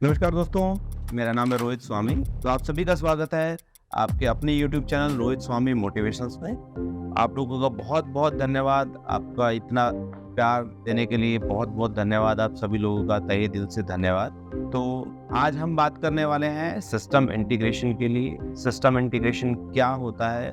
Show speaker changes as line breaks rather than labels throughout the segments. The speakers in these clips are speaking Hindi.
नमस्कार दोस्तों, मेरा नाम है रोहित स्वामी। तो आप सभी का स्वागत है आपके अपने YouTube चैनल रोहित स्वामी मोटिवेशंस में। आप लोगों का बहुत बहुत धन्यवाद। आपका इतना प्यार देने के लिए बहुत बहुत धन्यवाद। आप सभी लोगों का तहे दिल से धन्यवाद। तो आज हम बात करने वाले हैं सिस्टम इंटीग्रेशन के लिए। सिस्टम इंटीग्रेशन क्या होता है,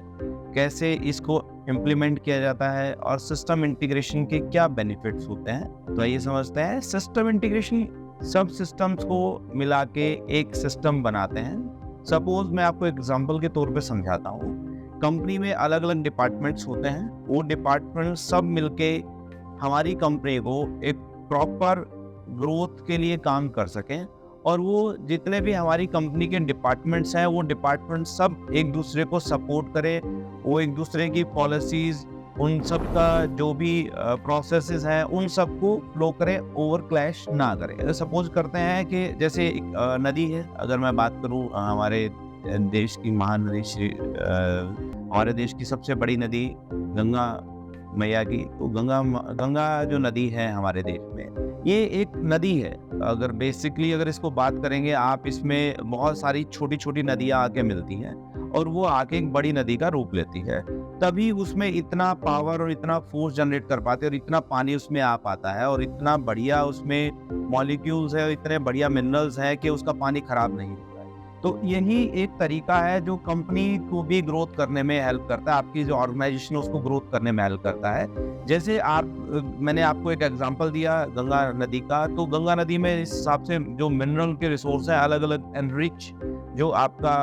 कैसे इसको इम्प्लीमेंट किया जाता है और सिस्टम इंटीग्रेशन के क्या बेनिफिट्स होते हैं। तो आइए समझते हैं। सिस्टम इंटीग्रेशन सब सिस्टम्स को मिला के एक सिस्टम बनाते हैं। सपोज मैं आपको एग्जांपल के तौर पे समझाता हूँ। कंपनी में अलग अलग डिपार्टमेंट्स होते हैं। वो डिपार्टमेंट सब मिलके हमारी कंपनी को एक प्रॉपर ग्रोथ के लिए काम कर सकें, और वो जितने भी हमारी कंपनी के डिपार्टमेंट्स हैं वो डिपार्टमेंट सब एक दूसरे को सपोर्ट करें। वो एक दूसरे की पॉलिसीज, उन सब का जो भी प्रोसेसेस हैं उन सब को फ्लो करे, ओवर क्लैश ना करे। सपोज करते हैं कि जैसे एक नदी है। अगर मैं बात करूं हमारे देश की महानदी हमारे देश की सबसे बड़ी नदी गंगा मैया की, तो गंगा जो नदी है हमारे देश में, ये एक नदी है। अगर इसको बात करेंगे आप, इसमें बहुत सारी छोटी छोटी नदियां आके मिलती हैं और वो आके एक बड़ी नदी का रूप लेती है। तभी उसमें इतना पावर और इतना फोर्स जनरेट कर पाते हैं और इतना पानी उसमें आ पाता है और इतना बढ़िया उसमें मॉलिक्यूल्स है, इतने बढ़िया मिनरल्स हैं कि उसका पानी खराब नहीं होता है। तो यही एक तरीका है जो कंपनी को भी ग्रोथ करने में हेल्प करता है। आपकी जो ऑर्गेनाइजेशन है उसको ग्रोथ करने में हेल्प करता है। जैसे मैंने आपको एक एग्जांपल दिया गंगा नदी का, तो गंगा नदी में इस हिसाब से जो मिनरल के रिसोर्स हैं अलग अलग एनरिच, जो आपका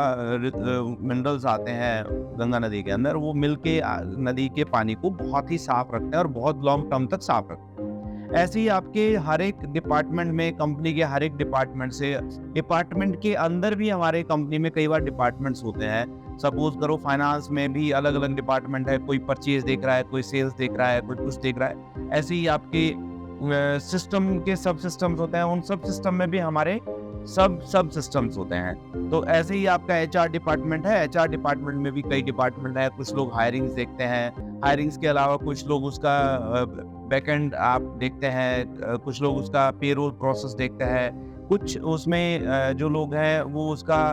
मिनरल्स आते हैं गंगा नदी के अंदर, वो मिलके नदी के पानी को बहुत ही साफ रखते हैं और बहुत लॉन्ग टर्म तक साफ रखते हैं। ऐसे ही आपके हर एक डिपार्टमेंट में, कंपनी के हर एक डिपार्टमेंट के अंदर भी हमारे कंपनी में कई बार डिपार्टमेंट्स होते हैं। सपोज करो फाइनेंस में भी अलग अलग डिपार्टमेंट है, कोई परचेज देख रहा है, कोई सेल्स देख रहा है, कोई कुछ देख रहा है। ऐसे ही आपके सिस्टम के सब सिस्टम्स होते हैं, उन सब सिस्टम में भी हमारे सब सिस्टम्स होते हैं। तो ऐसे ही आपका एचआर डिपार्टमेंट है, एचआर डिपार्टमेंट में भी कई डिपार्टमेंट है। कुछ लोग हायरिंग्स देखते हैं, हायरिंग्स के अलावा कुछ लोग उसका बैकएंड आप देखते हैं, कुछ लोग उसका पेरोल प्रोसेस देखते हैं, कुछ उसमें जो लोग हैं वो उसका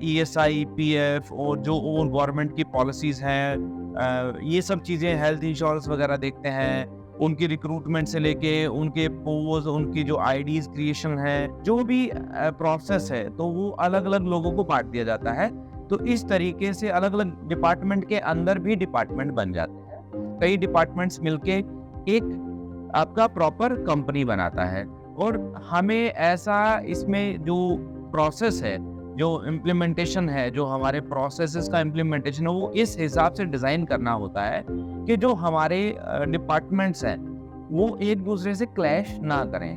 ईएसआई, पीएफ और जो और गवर्नमेंट की पॉलिसीज हैं, ये सब चीज़ें, हेल्थ इंश्योरेंस वगैरह देखते हैं। उनकी रिक्रूटमेंट से लेके उनके पोज, उनकी जो आईडीज क्रिएशन है, जो भी प्रोसेस है, तो वो अलग अलग लोगों को बांट दिया जाता है। तो इस तरीके से अलग अलग डिपार्टमेंट के अंदर भी डिपार्टमेंट बन जाते हैं। कई डिपार्टमेंट्स मिलके एक आपका प्रॉपर कंपनी बनाता है। और हमें ऐसा इसमें जो प्रोसेस है, जो इम्प्लीमेंटेशन है, जो हमारे प्रोसेसेस का इम्प्लीमेंटेशन है, वो इस हिसाब से डिज़ाइन करना होता है कि जो हमारे डिपार्टमेंट्स हैं वो एक दूसरे से क्लैश ना करें।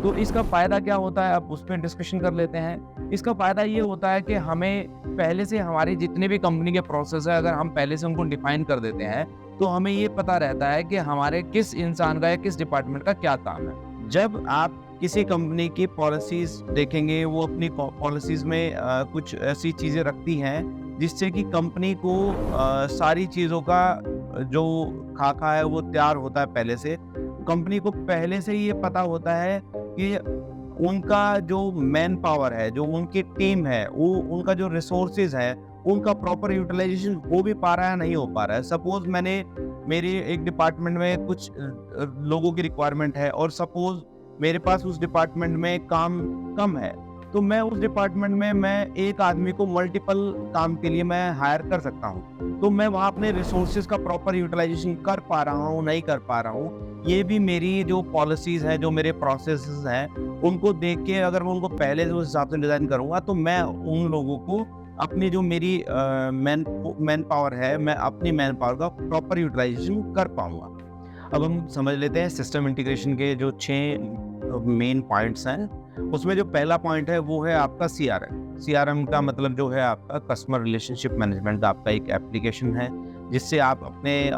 तो इसका फ़ायदा क्या होता है, अब उस पर डिस्कशन कर लेते हैं। इसका फ़ायदा ये होता है कि हमें पहले से हमारी जितने भी कंपनी के प्रोसेस है, अगर हम पहले से उनको डिफाइन कर देते हैं तो हमें ये पता रहता है कि हमारे किस इंसान का या किस डिपार्टमेंट का क्या काम है। जब आप किसी कंपनी की पॉलिसीज देखेंगे, वो अपनी पॉलिसीज में कुछ ऐसी चीज़ें रखती हैं जिससे कि कंपनी को सारी चीज़ों का जो खाका है वो तैयार होता है पहले से। कंपनी को पहले से ही ये पता होता है कि उनका जो मैन पावर है, जो उनकी टीम है, वो उनका जो रिसोर्सेज है, उनका प्रॉपर यूटिलाइजेशन हो भी पा रहा है, नहीं हो पा रहा है। सपोज मेरे एक डिपार्टमेंट में कुछ लोगों की रिक्वायरमेंट है और सपोज मेरे पास उस डिपार्टमेंट में काम कम है, तो मैं उस डिपार्टमेंट में मैं एक आदमी को मल्टीपल काम के लिए मैं हायर कर सकता हूँ। तो मैं वहाँ अपने रिसोर्सेज का प्रॉपर यूटिलाइजेशन कर पा रहा हूँ, नहीं कर पा रहा हूँ, ये भी मेरी जो पॉलिसीज हैं, जो मेरे प्रोसेसेस हैं, उनको देख के अगर मैं उनको पहले से उस हिसाब से डिज़ाइन करूँगा तो मैं उन लोगों को अपनी जो मेरी मैन पावर है, मैं अपनी मैन पावर का प्रॉपर यूटिलाइजेशन कर पाऊँगा। अब हम समझ लेते हैं सिस्टम इंटीग्रेशन के जो 6 मेन पॉइंट्स हैं। उसमें जो पहला पॉइंट है वो है आपका सीआरएम। सीआरएम का मतलब जो है आपका कस्टमर रिलेशनशिप मैनेजमेंट का आपका एक एप्लीकेशन है, जिससे आप अपने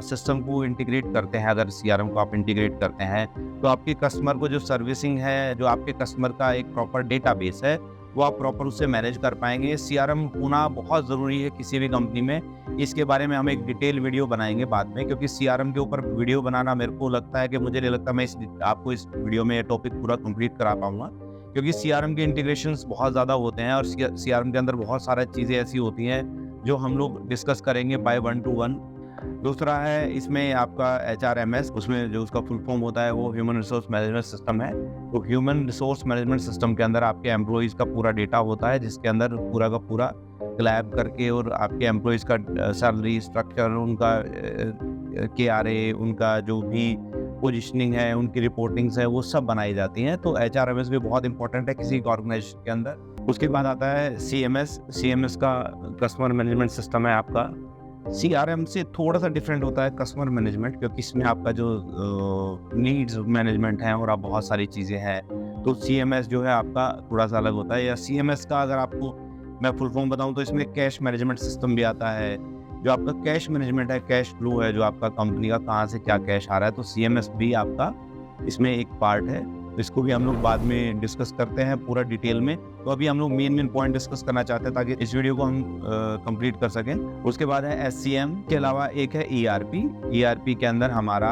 सिस्टम को इंटीग्रेट करते हैं। अगर सीआरएम को आप इंटीग्रेट करते हैं तो आपके कस्टमर को जो सर्विसिंग है, जो आपके कस्टमर का एक प्रॉपर डेटाबेस है, वो आप प्रॉपर उससे मैनेज कर पाएंगे। सीआरएम होना बहुत ज़रूरी है किसी भी कंपनी में। इसके बारे में हम एक डिटेल वीडियो बनाएंगे बाद में, क्योंकि सीआरएम के ऊपर वीडियो बनाना मेरे को लगता है कि मुझे नहीं लगता मैं आपको इस वीडियो में टॉपिक पूरा कंप्लीट करा पाऊंगा, क्योंकि सीआरएम के इंटीग्रेशंस बहुत ज़्यादा होते हैं और सीआरएम के अंदर बहुत सारी चीज़ें ऐसी होती हैं जो हम लोग डिस्कस करेंगे बाय 1 to 1। दूसरा है इसमें आपका HRMS, उसमें जो उसका फुल फॉर्म होता है वो ह्यूमन रिसोर्स मैनेजमेंट सिस्टम है। तो ह्यूमन रिसोर्स मैनेजमेंट सिस्टम के अंदर आपके एम्प्लॉइज़ का पूरा डेटा होता है, जिसके अंदर पूरा का पूरा क्लैब करके और आपके एम्प्लॉइज़ का सैलरी स्ट्रक्चर, उनका KRA, उनका जो भी पोजीशनिंग है, उनकी रिपोर्टिंग्स है, वो सब बनाई जाती हैं। तो HRMS भी बहुत इंपॉर्टेंट है किसी ऑर्गेनाइजेशन के अंदर। उसके बाद आता है CMS का कस्टमर मैनेजमेंट सिस्टम है आपका। CRM से थोड़ा सा डिफरेंट होता है कस्टमर मैनेजमेंट, क्योंकि इसमें आपका जो नीड्स मैनेजमेंट है और आप बहुत सारी चीज़ें हैं। तो CMS जो है आपका थोड़ा सा अलग होता है। या CMS का अगर आपको मैं फुल फॉर्म बताऊं तो इसमें कैश मैनेजमेंट सिस्टम भी आता है। जो आपका कैश मैनेजमेंट है, कैश फ्लो है, जो आपका कंपनी का कहाँ से क्या कैश आ रहा है, तो CMS भी आपका इसमें एक पार्ट है। इसको भी हम लोग बाद में डिस्कस करते हैं पूरा डिटेल में। तो अभी हम लोग मेन पॉइंट डिस्कस करना चाहते हैं ताकि इस वीडियो को हम कंप्लीट कर सकें। उसके बाद है SCM के अलावा एक है ERP के अंदर हमारा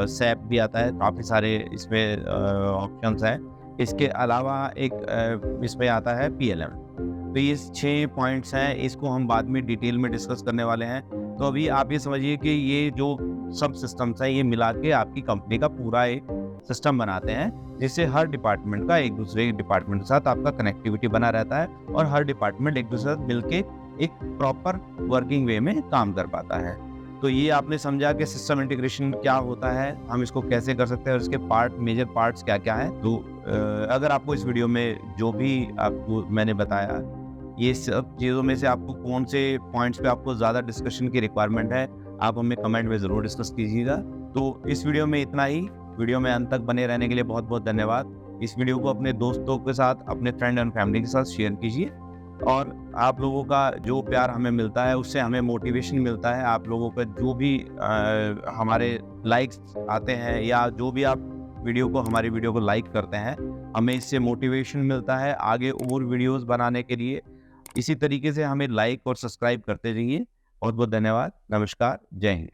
SAP भी आता है। काफ़ी सारे इसमें ऑप्शंस हैं। इसके अलावा एक इसमें आता है PLM। तो ये 6 पॉइंट्स हैं, इसको हम बाद में डिटेल में डिस्कस करने वाले हैं। तो अभी आप ये समझिए कि ये जो सब सिस्टम्स हैं ये मिला के आपकी कंपनी का पूरा एक सिस्टम बनाते हैं, जिससे हर डिपार्टमेंट का एक दूसरे डिपार्टमेंट के साथ आपका कनेक्टिविटी बना रहता है और हर डिपार्टमेंट एक दूसरे के साथ मिलके एक प्रॉपर वर्किंग वे में काम कर पाता है। तो ये आपने समझा कि सिस्टम इंटीग्रेशन क्या होता है, हम इसको कैसे कर सकते हैं और इसके मेजर पार्ट्स क्या क्या हैं। तो अगर आपको इस वीडियो में जो भी आपको मैंने बताया, ये सब चीज़ों में से आपको कौन से पॉइंट्स पे आपको ज़्यादा डिस्कशन की रिक्वायरमेंट है, आप हमें कमेंट में ज़रूर डिस्कस कीजिएगा। तो इस वीडियो में इतना ही। वीडियो में अंत तक बने रहने के लिए बहुत बहुत धन्यवाद। इस वीडियो को अपने दोस्तों के साथ, अपने फ्रेंड एंड फैमिली के साथ शेयर कीजिए। और आप लोगों का जो प्यार हमें मिलता है उससे हमें मोटिवेशन मिलता है। आप लोगों का जो भी हमारे लाइक्स आते हैं या जो भी आप हमारी वीडियो को लाइक करते हैं, हमें इससे मोटिवेशन मिलता है आगे और वीडियोस बनाने के लिए। इसी तरीके से हमें लाइक और सब्सक्राइब करते रहिए। बहुत बहुत धन्यवाद। नमस्कार। जय हिंद।